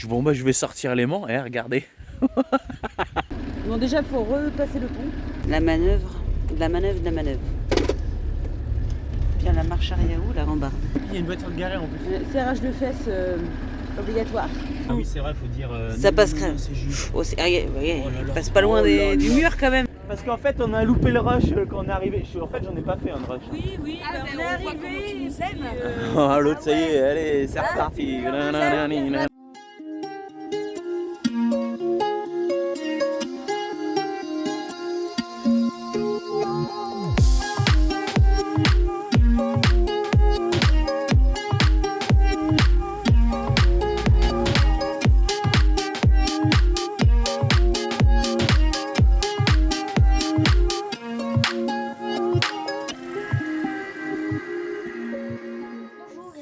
Bon bah je vais sortir l'aimant, regardez. Bon déjà faut repasser le pont. La manœuvre, de la manœuvre, de la manœuvre. Bien la marche arrière ou la rambarde. Il y a une voiture garée en plus. Serrage de fesses obligatoire. Ah oui c'est vrai, faut dire... Ça passe crème. C'est juste. Oh, là. passe pas loin du mur quand même. Parce qu'en fait on a loupé le rush quand on est arrivé. En fait j'en ai pas fait un rush. Oui, on est arrivé. Ah l'autre ça y est, allez c'est reparti.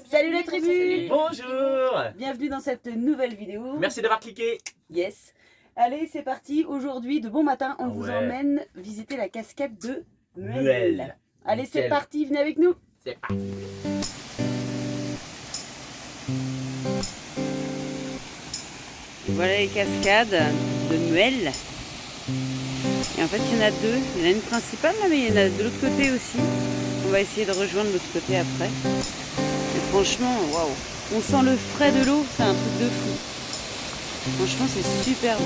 Salut la tribu. Bonjour. Bienvenue dans cette nouvelle vidéo. Merci d'avoir cliqué. Yes. Allez, c'est parti. Aujourd'hui, de bon matin, on vous ouais. emmène visiter la cascade de Muel. Muel. Allez, c'est Nickel. parti. Venez avec nous. C'est parti. Voilà les cascades de Muel. Et en fait il y en a deux. Il y en a une principale là, mais il y en a de l'autre côté aussi. On va essayer de rejoindre l'autre côté après. Et franchement, waouh. On sent le frais de l'eau, c'est un truc de fou. Franchement c'est super beau.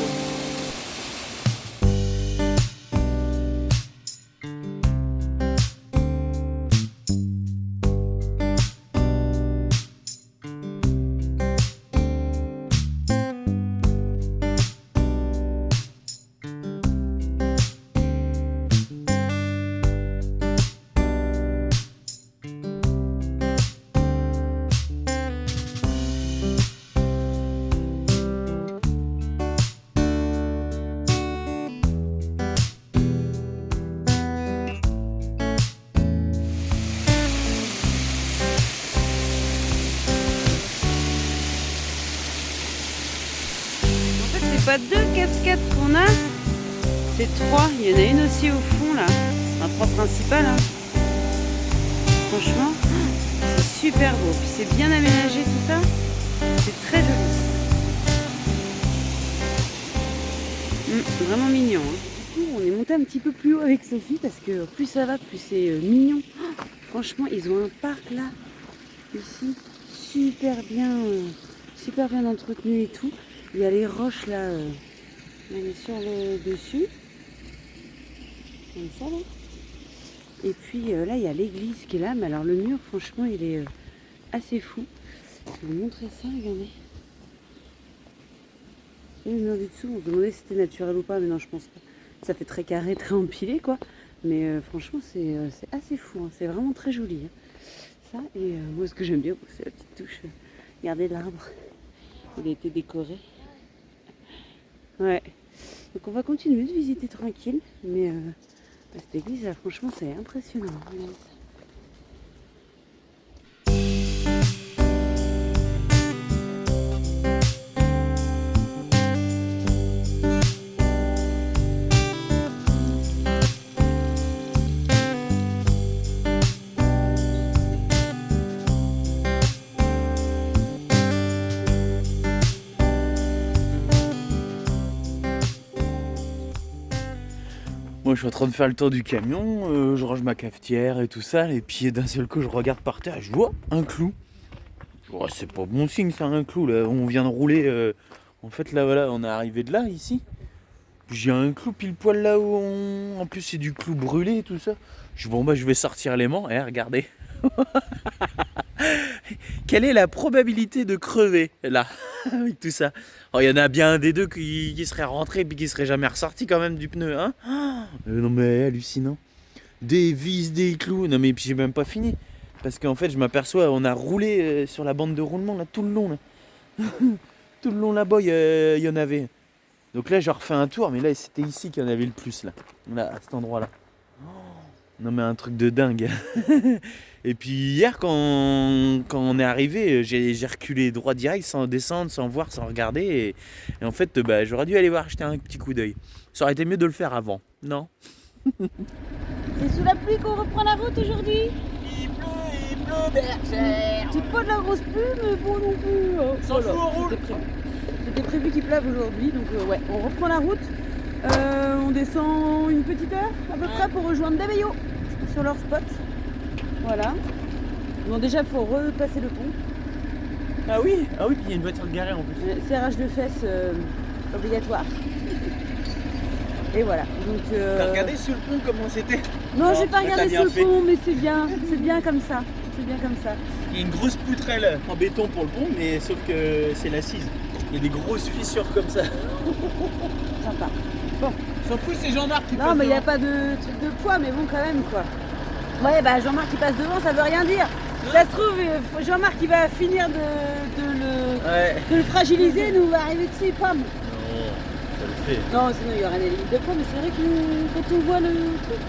C'est pas deux cascades qu'on a, c'est trois. Il y en a une aussi au fond là, un trois principal. Hein. Franchement, c'est super beau. Puis c'est bien aménagé tout ça. C'est très joli. Vraiment mignon. Hein. Du coup, on est monté un petit peu plus haut avec Sophie parce que plus ça va, plus c'est mignon. Oh, franchement, ils ont un parc là, ici, super bien entretenu et tout. Il y a les roches là, on est sur le dessus, comme ça là. Et puis là il y a l'église qui est là, mais alors le mur franchement il est assez fou. Je vais vous montrer ça, regardez. Et le mur du dessous, on se demandait si c'était naturel ou pas, mais non je pense pas. Ça fait très carré, très empilé quoi. Mais franchement c'est assez fou, hein. C'est vraiment très joli. Hein. Ça, et moi ce que j'aime bien, c'est la petite touche. Regardez l'arbre, il a été décoré. Ouais, donc on va continuer de visiter tranquille, mais cette église là, franchement c'est impressionnant. Moi je suis en train de faire le tour du camion, je range ma cafetière et tout ça, et puis d'un seul coup je regarde par terre et je vois un clou. Ouais, c'est pas bon signe ça, un clou là, on vient de rouler, en fait là voilà, on est arrivé de là ici. J'ai un clou pile poil là où en plus c'est du clou brûlé et tout ça. Bon bah je vais sortir l'aimant, regardez. Quelle est la probabilité de crever là avec tout ça? Oh, il y en a bien un des deux qui serait rentré et puis qui serait jamais ressorti quand même du pneu, hein? Non mais hallucinant. Des vis, des clous. Non mais puis j'ai même pas fini. Parce qu'en fait je m'aperçois, on a roulé sur la bande de roulement là tout le long là. Tout le long là-bas il y en avait. Donc là j'ai refait un tour, mais là c'était ici qu'il y en avait le plus là. Là, à cet endroit là. Non mais un truc de dingue. Et puis hier quand on est arrivé, j'ai reculé droit direct sans descendre, sans voir, sans regarder. Et en fait bah, j'aurais dû aller voir jeter un petit coup d'œil. Ça aurait été mieux de le faire avant, non? C'est sous la pluie qu'on reprend la route aujourd'hui. Il pleut bergère. C'est pas de la grosse pluie, mais bon non plus. S'en fout, on roule. prévu qu'il pleuve aujourd'hui, donc ouais, on reprend la route. On descend une petite heure à peu près pour rejoindre Daveyo sur leur spot. Voilà. Bon, déjà, il faut repasser le pont. Ah oui, puis il y a une voiture garée en plus. Serrage de fesses obligatoire. Et voilà. Donc, T'as regardé sur le pont comment c'était? non, j'ai bah, pas regardé t'as sur le bien fait. pont, mais c'est bien comme ça. C'est bien comme ça. Il y a une grosse poutrelle en béton pour le pont, mais sauf que c'est l'assise. Il y a des grosses fissures comme ça. Sympa. S'en fout, c'est Jean-Marc qui Non, passe mais il n'y a devant. pas de truc de poids, mais bon, quand même, quoi. Ouais, bah Jean-Marc qui passe devant, ça veut rien dire. Ça se trouve, Jean-Marc il va finir de le fragiliser, nous on va arriver dessus, pam. Non, ça le fait. Non, sinon il y aura des limites de poids, mais c'est vrai que quand on voit le truc,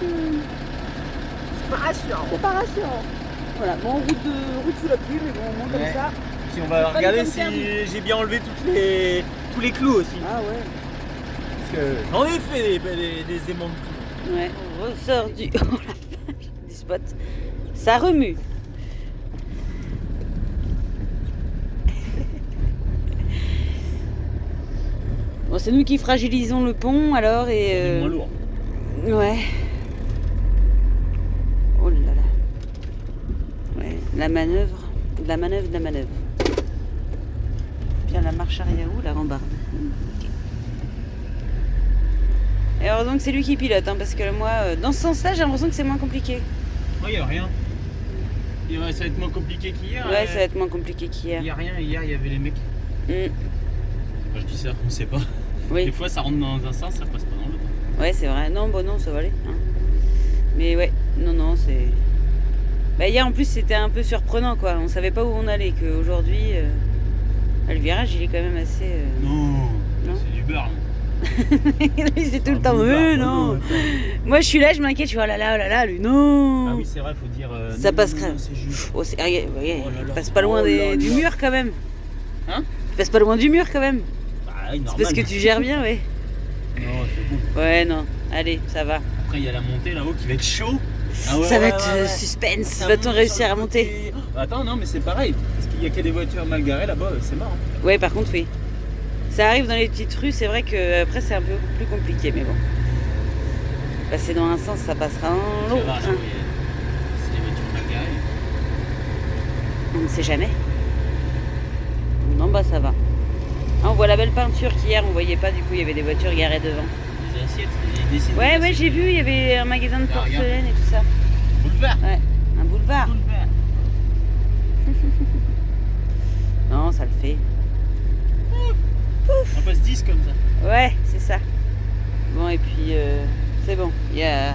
C'est pas rassurant. c'est pas rassurant. Voilà, bon, route sous la pluie, mais bon, au moins comme Ouais. ça. Puis on va Pas regarder les si pommes j'ai bien enlevé tous les clous aussi. Ah ouais. Parce que j'en ai fait des aimants de clous. Ouais, on ressort du, oh la vache, du spot. Ça remue. Bon, c'est nous qui fragilisons le pont alors Il est et. moins lourd. Ouais. Oh là là. Ouais, la manœuvre. Bien la marche arrière où la rambarde. Ok. Et heureusement que c'est lui qui pilote, hein, parce que moi, dans ce sens-là, j'ai l'impression que c'est moins compliqué. Il n'y a rien. Ça va être moins compliqué qu'hier. Ouais, ça va être moins compliqué Il qu'hier. n'y a rien, hier il y avait les mecs. Mm. Enfin, je dis ça, on sait pas. Des Oui, fois ça rentre dans un sens, ça passe pas dans l'autre. ouais, c'est vrai. Non, bon, non, ça va aller. Hein. Mais ouais, non, c'est. Bah, hier en plus, c'était un peu surprenant, quoi. On savait pas où on allait, qu'aujourd'hui, le virage, il est quand même assez. Non, Non. c'est du beurre. Lui, c'est tout le temps. Non. Moi, je suis là, je m'inquiète. Je suis oh là là, lui, non. Ah oui, c'est vrai, faut dire. Ça non, passe non, crème. non, c'est juste. Oh, ouais, Oh là là. passe pas loin Oh là du là. mur quand même. Hein? Tu passes pas loin du mur quand même. Bah, oui, C'est normal. parce que tu gères bien, ouais. Non, c'est bon. Ouais, non. Allez, ça va. Après, il y a la montée là-haut qui va être chaud. Ah ouais, Ça va ouais, être ouais, ouais. suspense. Ça Va-t-on monte réussir sur le à monter? côté. Attends, non, mais c'est pareil. Parce qu'il y a que des voitures mal garées là-bas, c'est marrant. Ouais, par contre, oui. Ça arrive dans les petites rues, c'est vrai que après c'est un peu plus compliqué, mais bon. Passer dans un sens, ça passera dans l'autre. Ça va, Hein. c'est des voitures mal garées. On ne sait jamais. Non, bah ça va. Ah, on voit la belle peinture qu'hier on voyait pas, du coup il y avait des voitures garées devant. Des assiettes, des dessins. Ouais, j'ai vu, il y avait un magasin de Ah, regarde. porcelaine et tout ça. Boulevard. Ouais, un boulevard. Boulevard. Non, ça le fait. On passe 10 comme ça. Ouais, c'est ça. Bon, et puis c'est bon. Il y a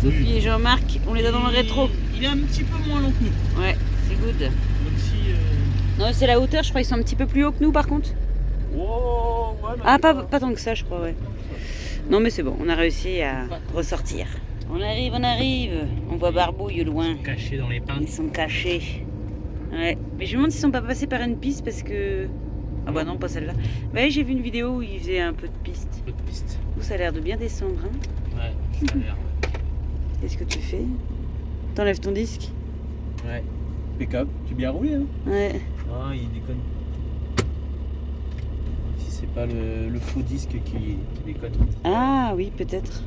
Sophie Oui. et Jean-Marc, on les a dans le rétro. Il est un petit peu moins long que nous. Ouais, c'est good. Même si. Non, c'est la hauteur, je crois qu'ils sont un petit peu plus hauts que nous par contre. Oh, ouais, Ah, pas tant que ça, je crois, ouais. Non, mais c'est bon, on a réussi à ressortir. On arrive. On voit Barbouille au loin. Caché dans les pins. Ils sont cachés. Ouais. Mais je me demande s'ils sont pas passés par une piste parce que. Ah bah non, pas celle-là. Bah j'ai vu une vidéo où ils faisaient un peu de piste. Peu de piste. Où ça a l'air de bien descendre, hein. Ouais, ça a l'air. Qu'est-ce que tu fais? T'enlèves ton disque? Ouais. Impeccable. Tu bien roulé, hein? Ouais. Ah, il déconne. Si c'est pas le faux disque qui déconne. Ah oui, peut-être.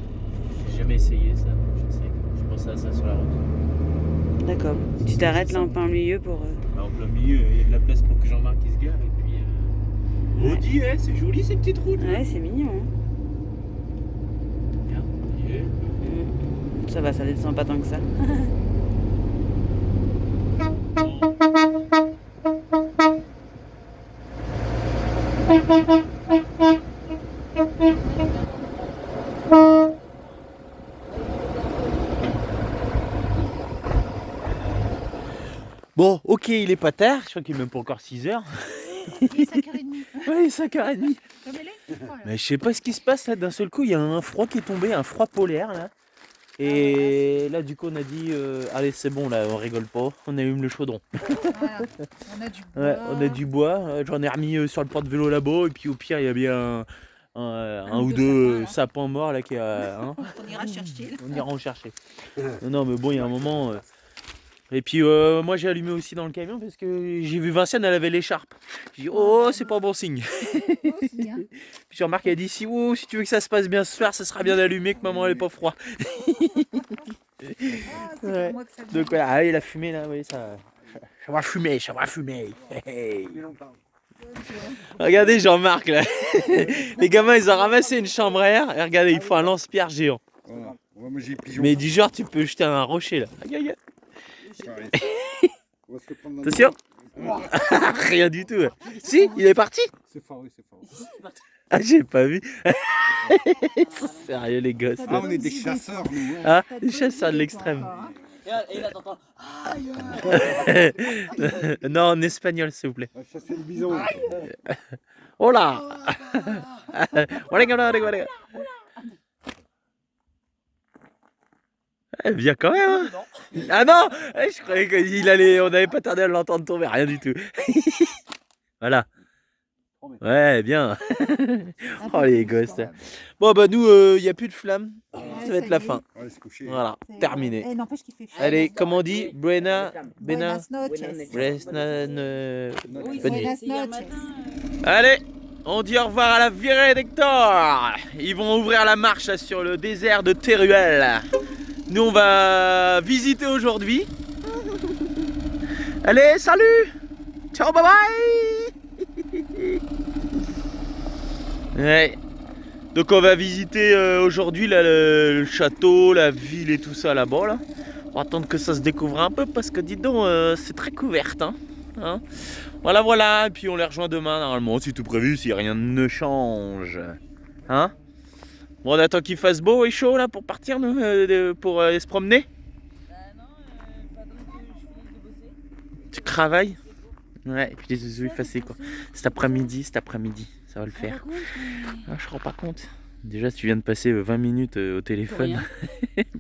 J'ai jamais essayé ça. Je pensais à ça sur la route. D'accord. Tu t'arrêtes là en plein milieu pour. Bah, en plein milieu, il y a de la place pour que Jean-Marc il se gare. Et puis. Ouais. Audi, c'est joli ces petites routes. Ouais, c'est mignon, hein. Bien. Yeah. Ça va, ça descend pas tant que ça. Bon, ok, il est pas tard. Je crois qu'il est même pas encore 6h. Il est 5h30. Ouais, 5h30. Comme elle est, froid, là. Mais je sais pas ce qui se passe là. D'un seul coup, il y a un froid qui est tombé, un froid polaire là. Et là, du coup, on a dit allez, c'est bon, là, on rigole pas. On allume le chaudron. Voilà. On a du bois. Ouais, on a du bois. J'en ai remis sur le porte-vélo là-bas. Et puis, au pire, il y a bien un ou deux sapins morts là qui a. Hein, On ira chercher. on ira en chercher. Non, mais bon, il y a un moment. Et puis moi j'ai allumé aussi dans le camion parce que j'ai vu Vinciane, elle avait l'écharpe. J'ai dit oh c'est pas bon signe. Oh, c'est bien. Puis Jean-Marc a dit si tu veux que ça se passe bien ce soir, ça sera bien allumé que maman elle est pas froid. Ah, c'est Ouais. pour moi que ça Donc voilà, ah, et la fumée là, oui ça va fumer, ça va fumer. Hey. Regardez Jean-Marc là. Les gamins ils ont ramassé une chambre à air et regardez ils font un lance-pierre géant. Voilà. Ouais, moi j'ai les pigeons. Mais du genre tu peux jeter un rocher là. Aïe, aïe, aïe. Pareil. On va se le prendre Attention. Rien du tout. Si, il est parti. C'est fort, oui, c'est fort. Ah j'ai pas vu. Sérieux les gosses. Ah, on est des chasseurs, nous. Ah, les chasseurs de l'extrême. Et là, t'entends. Non, en espagnol s'il vous plaît. On va chasser le bison. Oh là. Elle vient quand même. Hein. Ah non, je croyais qu'il allait, on n'avait pas tardé à l'entendre tomber, rien du tout. Voilà. Ouais, bien. Oh les gosses. Bon bah nous, il n'y a plus de flammes. Ça va être la fin. On va aller se coucher. Voilà, terminé. Eh, n'empêche qu'il fait chaud. Allez, comme on dit, Buena, Bena, Buenas noches. Buenas Oui, bonne nuit. Buenas c'est hier noches. matin. Allez, on dit au revoir à la virée d'Hector. Ils vont ouvrir la marche là, sur le désert de Teruel. Nous, on va visiter aujourd'hui. Allez, salut. Ciao, bye bye. Ouais. Donc on va visiter aujourd'hui là, le château, la ville et tout ça là-bas. Là. On va attendre que ça se découvre un peu parce que dis donc, c'est très couverte. Hein. Voilà, voilà. Et puis on les rejoint demain normalement, si tout prévu, si rien ne change. Hein? Bon, on attend qu'il fasse beau et chaud là pour partir, nous, pour aller se promener. Bah non, pas donc que je finisse de bosser. Tu travailles? Ouais, et puis les oiseaux effacés quoi. Cet après-midi, ça va le faire. Ah, je me rends pas compte. Déjà, tu viens de passer 20 minutes au téléphone.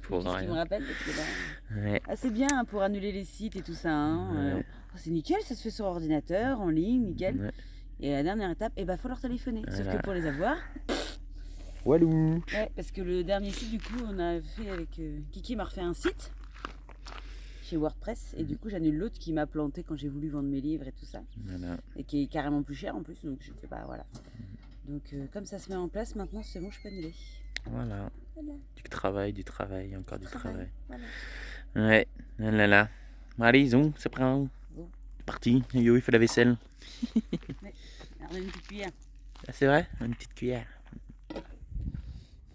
Pour Qu'est-ce qui me rien. rappelle parce que là, Ouais. ah, c'est bien hein, pour annuler les sites et tout ça. Hein. Ouais. Oh, c'est nickel, ça se fait sur ordinateur, en ligne, nickel. Ouais. Et la dernière étape, il faut leur téléphoner. Sauf Voilà. que pour les avoir, Walou. ouais, parce que le dernier site, du coup, on a fait avec Kiki m'a refait un site chez WordPress et du coup, j'annule l'autre qui m'a planté quand j'ai voulu vendre mes livres et tout ça Voilà. et qui est carrément plus cher en plus. Donc je fais pas, voilà. Donc comme ça se met en place, maintenant c'est bon, je peux annuler. Voilà. Voilà. Du travail, encore du travail. Voilà. Ouais. Là là là. Bon, allez, zoom, c'est prêt. Bon. C'est parti. Yo, il fait la vaisselle. Alors, on a une petite cuillère. Ah, c'est vrai? Une petite cuillère.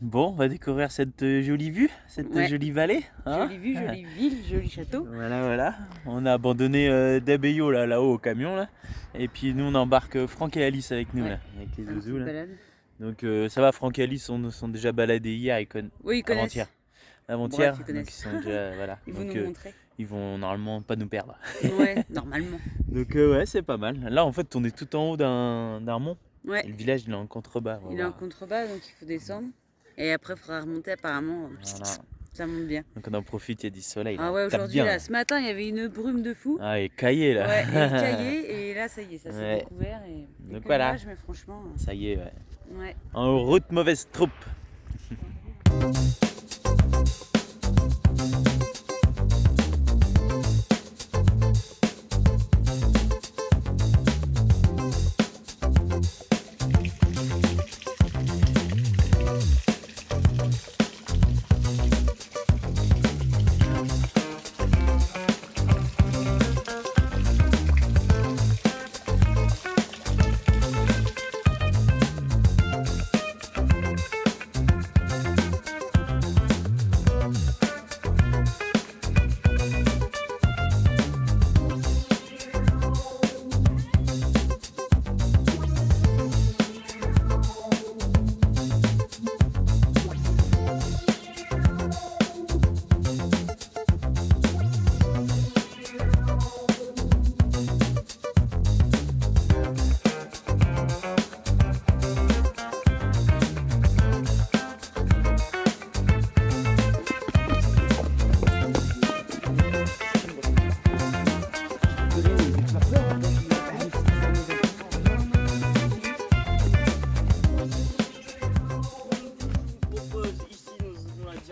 Bon, on va découvrir cette jolie vue, cette Ouais. jolie vallée. Hein. Jolie vue, jolie ville, joli château. Voilà, voilà. On a abandonné Dabeyo là-haut au camion là. Et puis nous on embarque Franck et Alice avec nous Ouais. là, avec les Un petit zouzous là. balade. Donc ça va, Franck et Alice sont déjà baladés hier et Oui, ils connaissent. avant-hier. Avant-hier, Bref, ils donc connaissent. ils sont déjà voilà. Ils vont Donc nous montrer. ils vont normalement pas nous perdre. Ouais, normalement. Donc ouais, c'est pas mal. Là en fait, on est tout en haut d'un mont. Ouais. Et le village il est en contrebas. on va Il est en voir. contrebas, donc il faut descendre. Et après, il faudra remonter apparemment. Voilà. Ça monte bien. Donc on en profite, il y a du soleil. Ah là. ouais, Tape aujourd'hui, bien, là, ce matin, il y avait une brume de fou. Ah, et caillé là. Ouais, et caillé, et là, ça y est, ça s'est Ouais. découvert. Et Donc que voilà. nuages, mais franchement, Ça y est, ouais. ouais. En route, mauvaise troupe.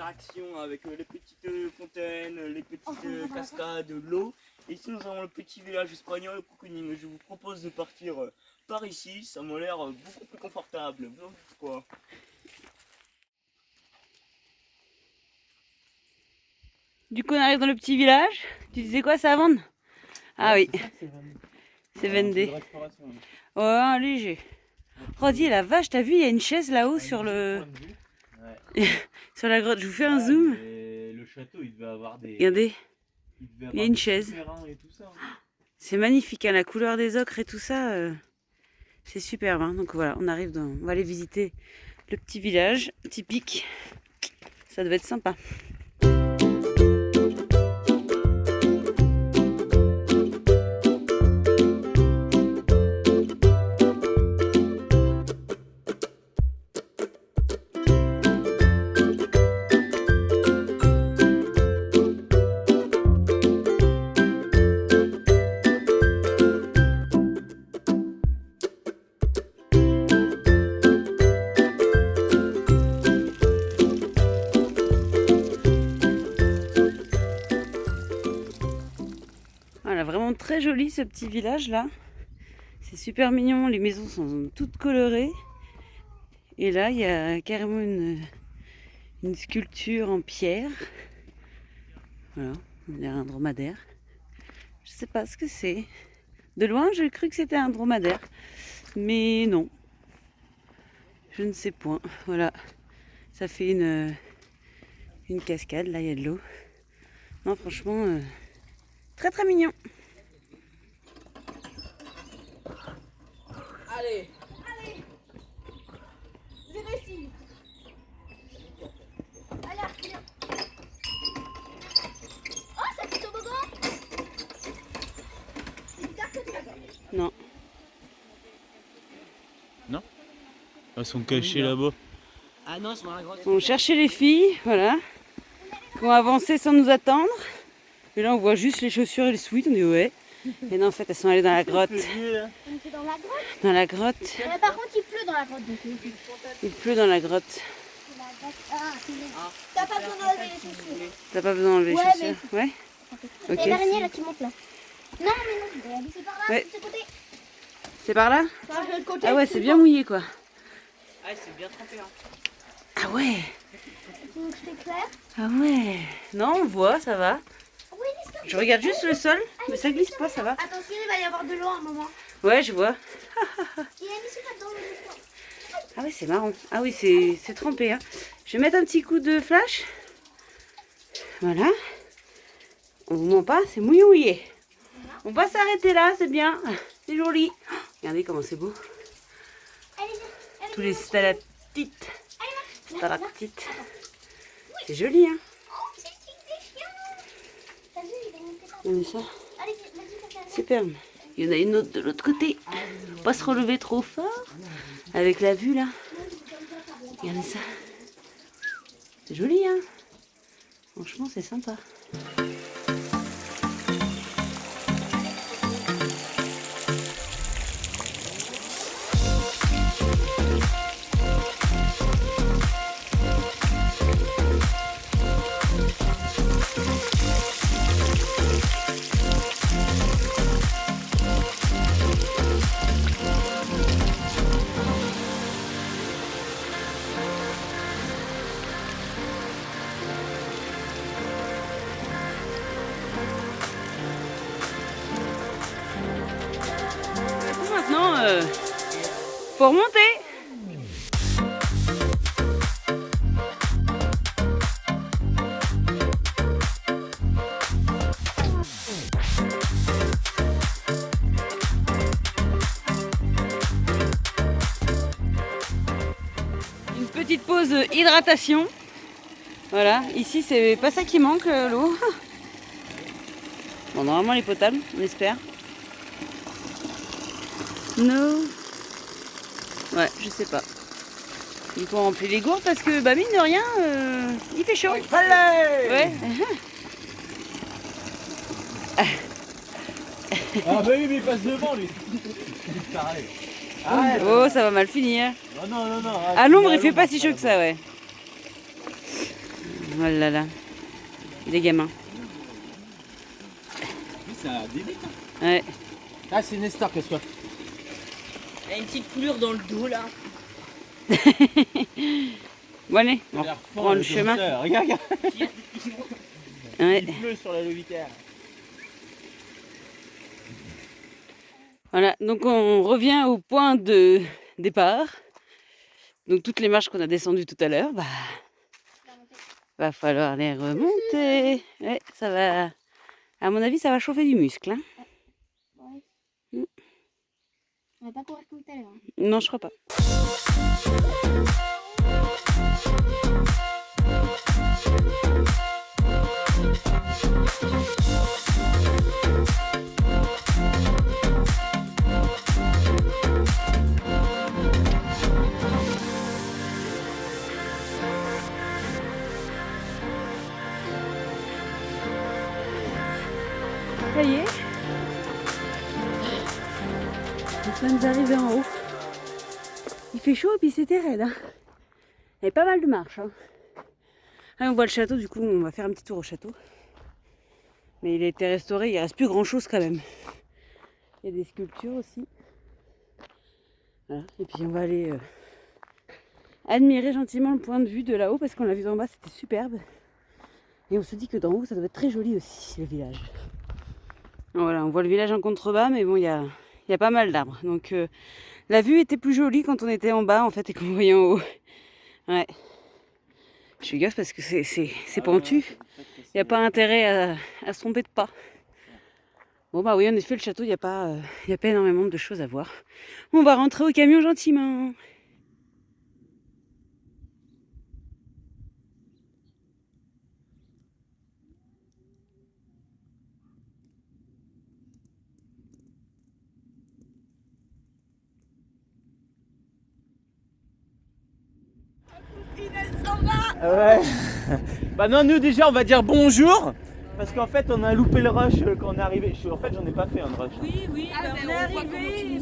interaction avec les petites fontaines, les petites cascades, l'eau. Et ici nous avons le petit village espagnol Cocooning. Je vous propose de partir par ici, ça m'a l'air beaucoup plus confortable. Vous en dites quoi? Du coup, on arrive dans le petit village. Tu disais quoi, ça à vendre? Ah oui, c'est vendé. Ouais, un léger. Oh, dis la vache, t'as vu, il y a une chaise là-haut sur le... sur la grotte. Je vous fais un zoom. Le château, il devait avoir des... Regardez, il y a une chaise. C'est magnifique, hein, la couleur des ocres et tout ça. C'est superbe. Hein. Donc voilà, on arrive dans... On va aller visiter le petit village typique. Ça devait être sympa. Voilà, vraiment très joli ce petit village là. C'est super mignon, les maisons sont toutes colorées. Et là, il y a carrément une sculpture en pierre. Voilà, on dirait un dromadaire. Je sais pas ce que c'est. De loin, j'ai cru que c'était un dromadaire. Mais non. Je ne sais point. Voilà, ça fait une cascade. Là, il y a de l'eau. Non, franchement... très très mignon. Allez. J'ai réussi. Allez, viens. Oh, ça fait toboggan. C'est bizarre que tu l'as gagné. Non. Non? Ils sont cachés là-bas. Ah non, c'est dans la grotte. On cherchait les filles, voilà, qui ont avancé sans nous attendre. Et là, on voit juste les chaussures et les sweats. On dit ouais. Et non, en fait, elles sont allées dans la grotte. On était dans la grotte. Dans la grotte. Par contre, il pleut dans la grotte. Donc, Il pleut dans la grotte. ah, c'est bien. T'as pas besoin d'enlever les chaussures. T'as pas besoin d'enlever les Ouais, chaussures? Ouais. Il y Ok. a l'araignée là qui monte là. Non, mais non, c'est par là, Ouais. de ce côté. C'est par là? Par le côté. Ah ouais, c'est bien mouillé quoi. Ah, c'est bien trempé. Hein. Ah ouais. Tu veux que je t'éclaire? Ah ouais. Non, on voit, ça va. Oui, laisse-toi. Je regarde juste le sol, mais ça glisse pas, ça va. Attention, il va y avoir de l'eau à un moment. Ouais, je vois. Il y a une issue là-dedans, le Ah oui, c'est marrant. Ah oui, c'est trempé. Hein. Je vais mettre un petit coup de flash. Voilà. On vous ment pas, c'est mouillé mouillé. On va s'arrêter là, c'est bien. C'est joli. Oh, regardez comment c'est beau. Allez, Tous les stalactites. Stalactites. C'est joli, hein. oh, c'est des chiens. T'as vu, il est monté par Regardez ça. Allez, vas-y, vas-y. Superbe. Il y en a une autre de l'autre côté. Faut pas se relever trop fort. Avec la vue, là. Regardez ça. C'est joli, hein. Franchement, c'est sympa. Maintenant, faut remonter. Une petite pause hydratation. Voilà, ici c'est pas ça qui manque, l'eau. Bon, normalement elle est potable, on espère. Non. Ouais, je sais pas. Il faut remplir les gourdes parce que, bah mine de rien, il fait chaud. Allez! Ouais. Ah bah oui, mais il passe devant lui. Pareil. Oh, ça va mal finir. Non, non, non, non. À l'ombre, il fait pas si chaud que ça, ouais. Oh là là. Les gamins. Ça débite. Ouais. Ah, c'est Nestor qui soit. Il y a une petite coulure dans le dos là. Bon allez, on reprend le chemin. Regarde, regarde. Ouais. Il pleut sur la Levitaire. Voilà, donc on revient au point de départ. Donc toutes les marches qu'on a descendues tout à l'heure, bah, va falloir les remonter. Ouais, ça va. À mon avis, ça va chauffer du muscle. Hein. Ouais. On va pas courir comme tout à l'heure. Non, je crois pas. Ça y est. Nous sommes arrivés en haut. Il fait chaud et puis c'était raide. Hein. Il y avait pas mal de marches. Hein. Là, on voit le château, du coup on va faire un petit tour au château. Mais il a été restauré, il reste plus grand chose quand même. Il y a des sculptures aussi. Voilà. Et puis on va aller admirer gentiment le point de vue de là-haut parce qu'on l'a vu d'en bas, c'était superbe. Et on se dit que d'en haut ça doit être très joli aussi, le village. Voilà, on voit le village en contrebas, mais bon, il y a pas mal d'arbres. Donc la vue était plus jolie quand on était en bas en fait et qu'on voyait en haut. Ouais. Je suis gaffe parce que c'est pentu. Il n'y a pas intérêt à se tromper de pas. Bon bah oui, en effet, le château, il n'y a pas énormément de choses à voir. On va rentrer au camion gentiment. Ouais. Bah non, nous déjà on va dire bonjour. Parce qu'en fait on a loupé le rush quand on est arrivé. En fait j'en ai pas fait un rush. Oui, oui, Ah, on est arrivé.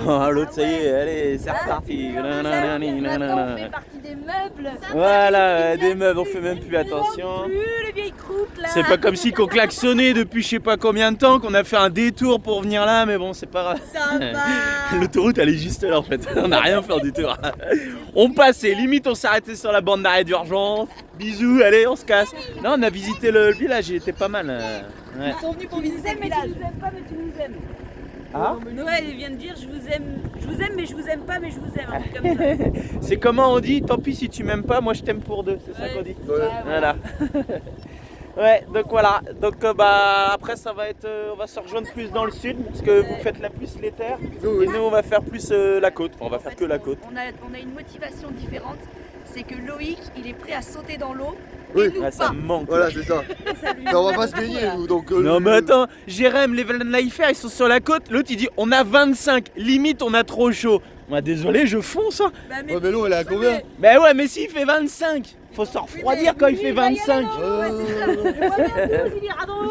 Oh, l'autre ça y est, allez, c'est reparti. Maintenant on fait partie des meubles. Voilà, des meufs, on fait même plus attention. Plus les vieilles croûtes là. C'est pas comme si qu'on klaxonnait depuis je sais pas combien de temps, qu'on a fait un détour pour venir là, mais bon, c'est pas grave. Ça va. L'autoroute elle est juste là en fait, on n'a rien fait du tour. On passait, limite on s'arrêtait sur la bande d'arrêt d'urgence. Bisous, allez, on se casse. Non, on a visité le village, il était pas mal. Ouais. Ils sont venus pour visiter le village. Tu nous aimes pas, mais tu nous aimes. Ah, Noël il vient de dire je vous aime mais je vous aime pas mais je vous aime, un truc comme ça. c'est comment on dit, tant pis si tu m'aimes pas, moi je t'aime pour deux, c'est ça qu'on dit. Voilà. Ouais, donc voilà. Donc bah après ça va être, on va se rejoindre plus dans le sud parce que vous faites la plus les terres et nous on va faire plus la côte. Enfin, on va faire que la côte. On a une motivation différente. C'est que Loïc, il est prêt à sauter dans l'eau. Oui. Et nous Ah, ça pas. me manque. Voilà, c'est ça. Mais on va pas se baigner, nous. Donc, Non mais attends, Jérém, les Naïfers ils sont sur la côte, l'autre il dit on a 25, limite on a trop chaud. Moi désolé, je fonce hein. Bah, Ouais, mais l'eau, elle est à combien? Bah ouais, mais s'il fait 25, faut se refroidir quand il fait 25.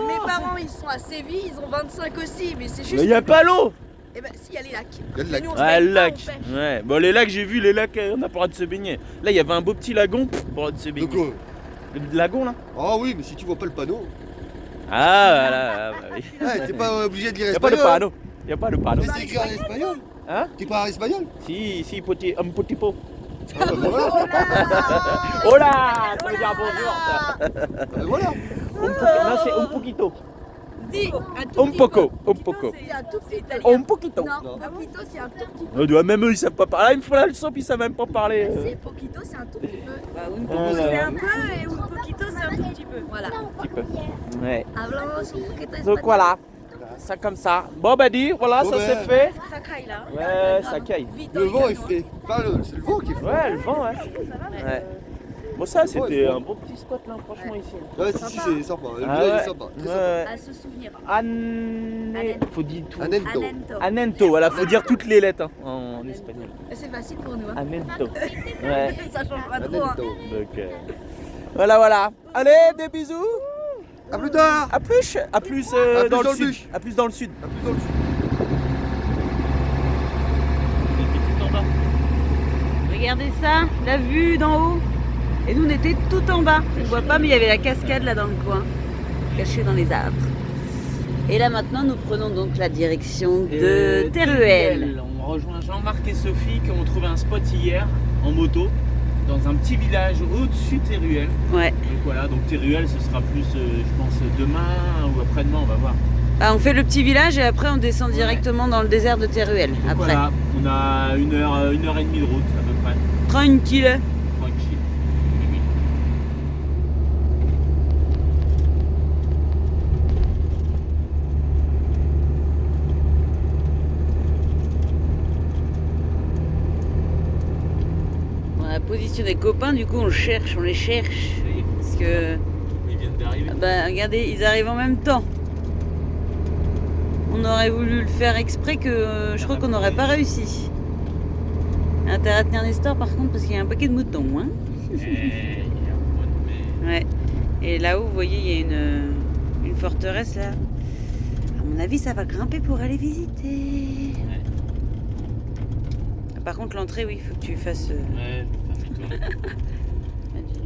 Mes parents, ils sont à Séville, ils ont 25 aussi, mais c'est juste. Mais y a pas l'eau. Eh ben, si, il y a les lacs. Il y a le lac. Et nous, on se Ah, baigne le pas, lac. on pêche. Ouais, bon les lacs, j'ai vu les lacs, on a pas le droit de se baigner. Là il y avait un beau petit lagon, pas le droit de se De baigner. quoi? Le lagon là. Ah oui, mais si tu vois pas le panneau, Ah voilà, bah oui. t'es pas obligé de lire Y a pas de espagnol. panneau. Y a pas de panneau. Mais c'est écrit en espagnol. Hein? Tu parles espagnol? Si, un petit pot. Ah bah voilà. Oh là, ça veut dire bonjour ça. Ah bah voilà. Non, c'est un poquito. Dis, un tout Un petit poco, peu. un poco. C'est un tout petit italien. Un poquito. Non, Poquito, c'est un tout petit peu. Même eux ils savent pas parler. Ils me font la leçon puis ils savent même pas parler. Si, Poquito, c'est un tout petit peu. C'est Un peu et un Poquito, c'est un tout petit peu. Voilà. petit peu. Ouais. Hablamos un poquito espagnol. Donc voilà. Ça comme ça. Bon bah dit, voilà, Bon, ça ben. c'est fait. Ça caille là. Ouais, ça caille. Le vent est frais. Enfin, c'est le vent qui est frais. Ouais, le vent, ouais. Ouais. Bon ça c'était un beau petit spot là, franchement ici. Ouais, si, c'est sympa. Le Ah village ouais. est sympa. Très sympa. Ouais. À se souvenir. Faut dire tout. Anento. Anento. Anento, voilà, faut dire toutes les lettres hein, en espagnol. C'est facile pour nous. Hein. Anento. Ouais. Ça change pas trop. Hein. Anento. Donc voilà, voilà. Allez, des bisous. A plus tard. À plus À plus dans dans le le sud. bus. À plus dans le sud. A plus dans le sud. Regardez ça, la vue d'en haut. Et nous, on était tout en bas. On voit pas, mais il y avait la cascade là dans le coin, cachée dans les arbres. Et là maintenant, nous prenons donc la direction de Teruel. On rejoint Jean-Marc et Sophie qui ont trouvé un spot hier en moto dans un petit village au-dessus de Teruel. Ouais. Donc voilà, donc Teruel ce sera plus, je pense, demain ou après-demain, on va voir. Bah, on fait le petit village et après on descend directement dans le désert de Teruel. Donc Après. voilà, on a une heure et demie de route à peu près. Tranquille. Tranquille. On a positionné des copains, du coup on les cherche. Parce que, Ils viennent d'arriver. bah regardez, ils arrivent en même temps. On aurait voulu le faire exprès que je crois qu'on n'aurait pas réussi. Intérêt à tenir Nestor par contre parce qu'il y a un paquet de moutons. Hein. Ouais. Et là-haut, vous voyez, il y a une forteresse là. À mon avis, ça va grimper pour aller visiter. Par contre, l'entrée, oui, il faut que tu fasses. Ouais, demi-tour.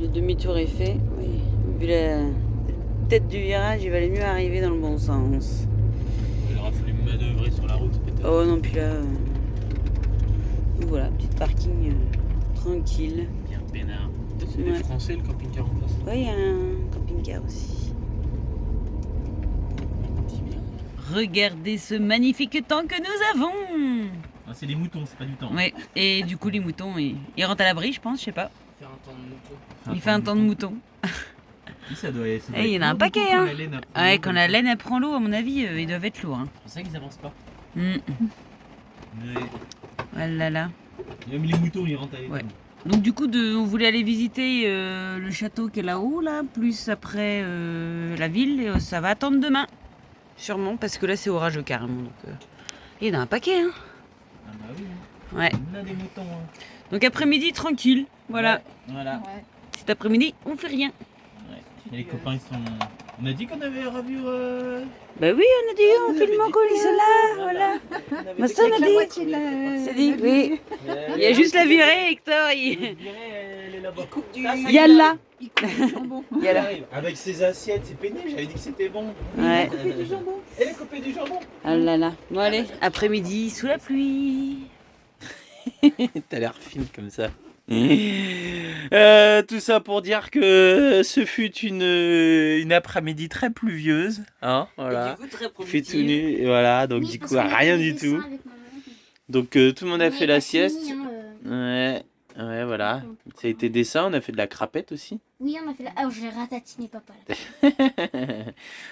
Le demi-tour est fait. Oui. Vu la tête du virage, il valait mieux arriver dans le bon sens. Il aura fallu manœuvrer sur la route peut-être. Oh non, puis là. Voilà, petit parking tranquille. Bien peinard. C'est Ouais. des Français le camping-car en face. Ouais, il y a un camping-car aussi. C'est bien. Regardez ce magnifique temps que nous avons. Ah, c'est des moutons, c'est pas du temps. Ouais, et du coup, les moutons, ils rentrent à l'abri, je pense, je sais pas. Faire un temps de mouton. Il fait un temps de mouton. Oui, ça doit être. Eh, il y en a un paquet, hein. Ouais, quand la laine elle prend l'eau, à mon avis, ils doivent être lourds. Hein. C'est pour ça qu'ils avancent pas. Mm. Mais Ah là là. même les moutons, ils rentrent avec. Ouais. Donc du coup, on voulait aller visiter le château qui est là-haut, là, plus après la ville, et ça va attendre demain. Sûrement, parce que là, c'est orageux carrément. Donc, et il y en a un paquet, hein. Ah bah oui. Ouais. On a des moutons. Hein. Donc après-midi, tranquille. Voilà. Ouais, voilà. Cet après-midi, on fait rien. Ouais. Et les copains, ils sont. On a dit qu'on avait revu. Bah oui, on a dit, on filme en coulisses là, voilà. Ma soeur a dit. C'est dit, oui. Il y a juste la virée, Hector. Il y a là. Il y a là. Avec ses assiettes, c'est pénible, j'avais dit que c'était bon. Ouais. Et les coupées du jambon. Ah là là. Bon allez, après-midi, sous la pluie. T'as l'air fine comme ça. Tout ça pour dire que ce fut une après-midi très pluvieuse. Hein, voilà. Et du coup, très Il fait tout productive. nu, et voilà, donc du coup, rien du tout. Donc tout le monde a fait la sieste. Ouais, ouais, voilà. Ça a été dessin, on a fait de la crapette aussi. Oui, on a fait la... Ah, j'ai ratatiné papa là.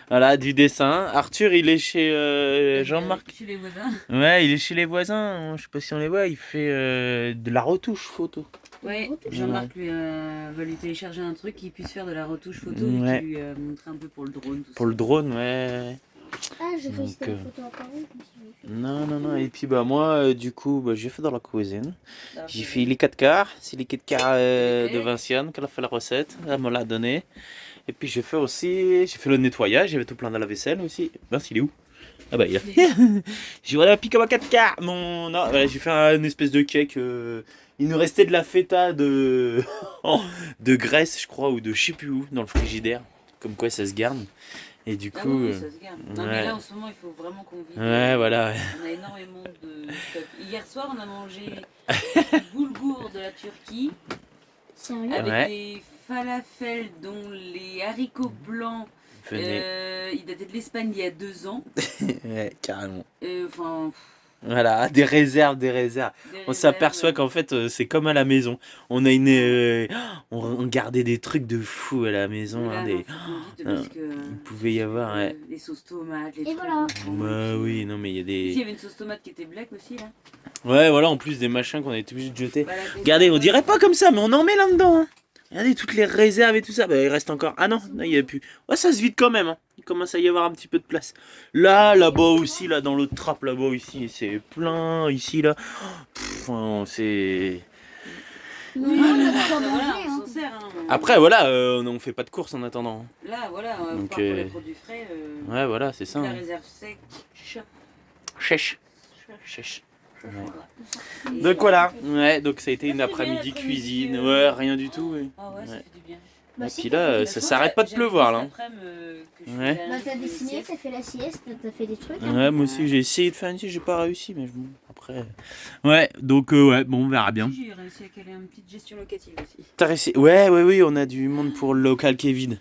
Voilà, du dessin. Arthur, il est chez Jean-Marc. Chez les voisins. Ouais, il est chez les voisins. Je sais pas si on les voit. Il fait de la retouche photo. Ouais, Jean-Marc lui va lui télécharger un truc qui puisse faire de la retouche photo Ouais. et qui lui montrer un peu pour le drone. Tout Pour le drone, ouais. Ah, j'ai fait Donc, la photo à Paris. Non, non, non. Et puis bah moi, du coup, bah, j'ai fait dans la cuisine. J'ai fait les 4 quarts. C'est les 4 quarts de Vinciane qu'elle a fait la recette. Elle me l'a donné. Et puis j'ai fait le nettoyage. J'avais tout plein de la vaisselle aussi. Vince, il est où? Ah bah il est là. J'ai voilà piqué ma 4 quarts. Non, voilà, j'ai fait une espèce de cake. Il nous restait de la feta de de Grèce, je crois, ou de je sais plus où, dans le frigidaire. Comme quoi ça se garde. Et du Ah coup. oui, ça se garde. Non, mais ouais. là en ce moment, il faut vraiment qu'on vive. Ouais, voilà. Ouais. On a énormément de stock. Hier soir, on a mangé du boulgour de la Turquie Sérieux? avec Ouais. des falafels dont les haricots blancs Venez. ils dataient de l'Espagne il y a 2 ans. Ouais, carrément. Enfin, Voilà, des réserves, des réserves. On s'aperçoit qu'en fait, c'est comme à la maison. On a on gardait des trucs de fou à la maison. Hein, il pouvait y avoir. Ouais. les sauces tomates, les Et trucs. voilà. Bah oui, non, mais il y a Ici, il y des. avait une sauce tomate qui était black aussi là. Ouais, voilà, en plus des machins qu'on a été obligé de jeter. Bah, Regardez, on dirait pas comme ça, mais on en met là-dedans. Hein. Regardez toutes les réserves et tout ça. Bah, il reste encore. Ah non, il n'y a plus. Ouais, ça se vide quand même. Hein. Il commence à y avoir un petit peu de place. Là-bas aussi, là, dans l'autre trappe, là-bas ici, c'est plein. Ici, là. C'est. Non, Oui, on a voilà, pas voilà, mangé, on hein. s'en sert. Hein. Après, voilà, on fait pas de courses en attendant. Là, voilà, Donc, part pour les produits frais. Ouais, voilà, c'est ça. La Hein. réserve sec. Chèche. Chèche. Donc voilà, ouais, donc ça a été une après-midi cuisine, ouais, rien du tout. Ouais. Ah ouais, ça Ouais. fait du bien. Bah, Et si, puis t'as fait là, de ça la s'arrête pas de pleuvoir là. Ouais. Bah, t'as dessiné, t'as fait la sieste, t'as fait des trucs. Hein. Ouais, moi aussi j'ai essayé de faire une sieste, j'ai pas réussi, mais bon, après. Ouais, donc ouais, bon, on verra bien. J'ai réussi à caler une petite gestion locative aussi. T'as réussi? Ouais, oui, on a du monde pour le local Kevin.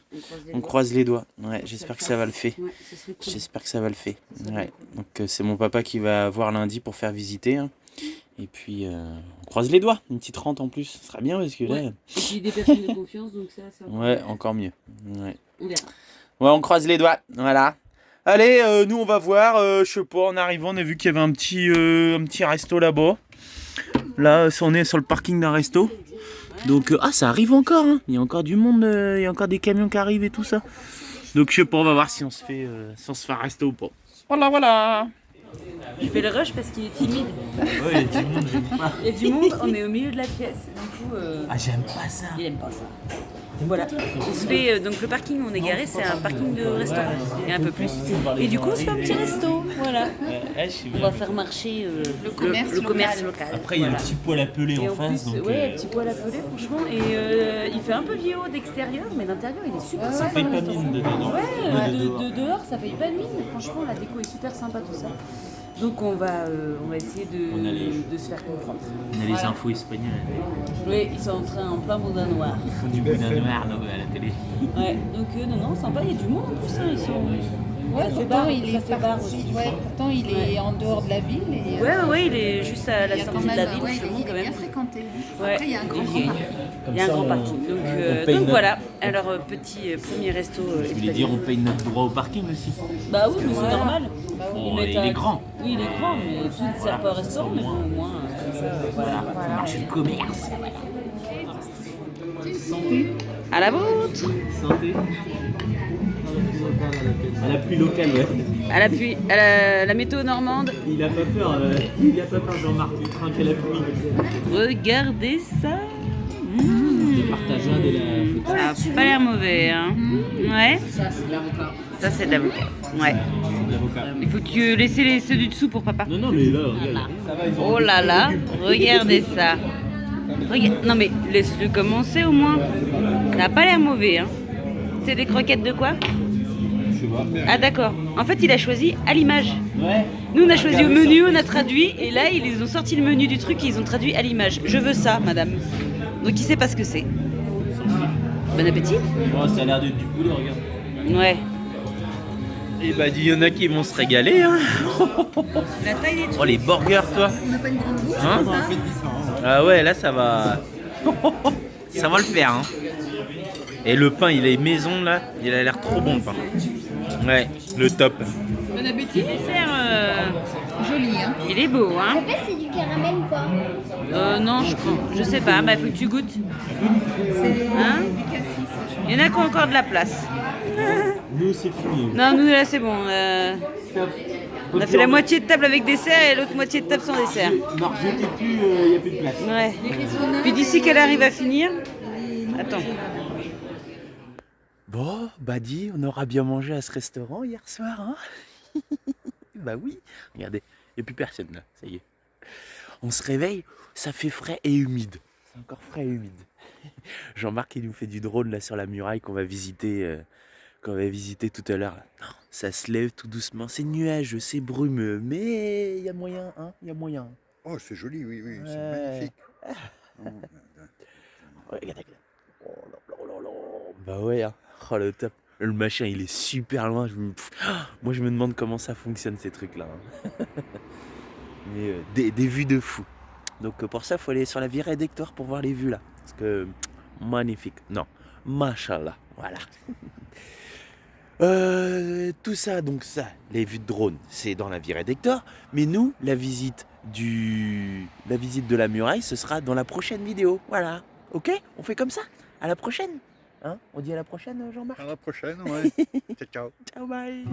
On On croise les doigts. Ouais, j'espère que ça va le faire. Ouais, ça serait cool. J'espère que ça va le faire. Ça serait Ouais. bien cool. Donc c'est mon papa qui va voir lundi pour faire visiter. Hein. Et puis on croise les doigts. Une petite rente en plus, ce sera bien parce que là. Ouais. Et puis des personnes de confiance, donc ça Ouais, encore mieux. Ouais. On verra. Ouais, on croise les doigts. Voilà. Allez, nous on va voir. Je sais pas, en arrivant, on a vu qu'il y avait un petit resto là-bas. Là, on est sur le parking d'un resto. Donc, ça arrive encore. Hein. Il y a encore du monde. Il y a encore des camions qui arrivent et tout ça. Donc, je sais pas, on va voir si on se fait un resto ou pas. Voilà. Je fais le rush parce qu'il est timide. Ouais, il y a du monde, j'aime pas. Il y a du monde, on est au milieu de la pièce. Du coup, Ah, j'aime pas ça. il aime pas ça. Voilà. On se fait, donc le parking où on est garé, c'est un parking de restaurant. Et un peu plus. Et du coup, on se fait un petit resto. Voilà. On va faire marcher le commerce local. Après, il y a le petit poêle à peler Et en en face. plus, Donc, ouais, petit poêle à peler, franchement. Et il fait un peu vieux d'extérieur, mais l'intérieur, il est super ça sympa. paye pas mine dedans, non? Ouais, de dehors, ça paye pas de mine. Franchement, la déco est super sympa, tout ça. Donc on va essayer On a les- de se faire comprendre. On a les infos espagnoles. Oui, ils sont en plein boudin noir. Ils font du boudin noir à la télé. Ouais, donc non, sympa, il y a du monde en plus, hein, ils sont... Ouais, ça fait pourtant, bar, il ça est fait bar aussi. Ouais, pourtant, il est en dehors de la ville. Et, Ouais, il est juste à la il y a sortie quand de même, la ville, ouais, justement, il quand est bien même. fréquenté. Ouais. Après, il y a un grand parking. Il y a un grand parking. Donc, paye donc notre- voilà, alors petit premier resto Je voulais dire, on paye notre droit au parking aussi. Bah oui, mais c'est normal. Bon, Ils il mettent est un- grand. Oui, il est grand, mais tout ne sert pas au restaurant, mais bon, au moins, comme ça, voilà. Marché de commerce. À la vôtre. Santé. À la pluie locale, ouais. À la pluie, la météo normande. Il a pas peur, Jean-Marc, il craint que la pluie. Regardez ça. Partagea de la Ça a pas l'air mauvais, hein. Ouais. Ça, c'est de l'avocat. Ouais. Il faut que laisser ceux du dessous pour papa. Non, mais là, regarde. Ça va, ils ont Oh là là, regardez ça. Non mais laisse-le commencer au moins. Ça a pas l'air mauvais, hein. C'est des croquettes de quoi? Je sais pas. Ah d'accord. En fait, il a choisi à l'image. Ouais. Nous, on a choisi au menu, on a traduit, et là, ils ont sorti le menu du truc et ils ont traduit à l'image. Je veux ça, madame. Donc, il sait pas ce que c'est. Bon appétit. Oh, ça a l'air d'être du poulet, regarde. Ouais. Et bah, il y en a qui vont se régaler, hein. La taille est Oh, les burgers, toi. Hein? Ah ouais, là, ça va. Ça va le faire, hein. Et le pain, il est maison, là. Il a l'air trop bon, le pain. Ouais, le top. Bon appétit. Le dessert, Joli, hein. il est beau, hein. En fait, c'est du caramel ou pas? Non, je sais pas. Bah, faut que tu goûtes. C'est Hein du cassis. Il y en a qui ont encore de la place. Nous, c'est fini. Non, nous, là, c'est bon. On a fait la moitié de table avec dessert et l'autre moitié de table sans dessert. Ne rejetez plus, il n'y a plus de place. Ouais. Puis d'ici qu'elle arrive à finir. Attends. Bon, Badi, on aura bien mangé à ce restaurant hier soir, hein. Bah oui, regardez, il n'y a plus personne là, ça y est. On se réveille, ça fait frais et humide. C'est encore frais et humide. Jean-Marc, il nous fait du drone là sur la muraille qu'on va visiter tout à l'heure. Non, ça se lève tout doucement, c'est nuageux, c'est brumeux, mais il y a moyen, hein, il y a moyen. Oh, c'est joli, oui, Ouais. c'est magnifique. Ouais, regarde. Oh là là là là. Bah ouais, hein. Oh le top. Le machin il est super loin. Moi je me demande comment ça fonctionne ces trucs là. Mais des vues de fou. Donc pour ça il faut aller sur la virée d'Hector pour voir les vues là. Parce que magnifique. Non, machallah. Voilà. Tout ça, donc ça, les vues de drone, c'est dans la virée d'Hector. Mais nous, la visite de la muraille, ce sera dans la prochaine vidéo. Voilà. Ok? On fait comme ça? À la prochaine. Hein? On dit à la prochaine, Jean-Marc? À la prochaine, ouais. Ciao, ciao. Ciao, bye.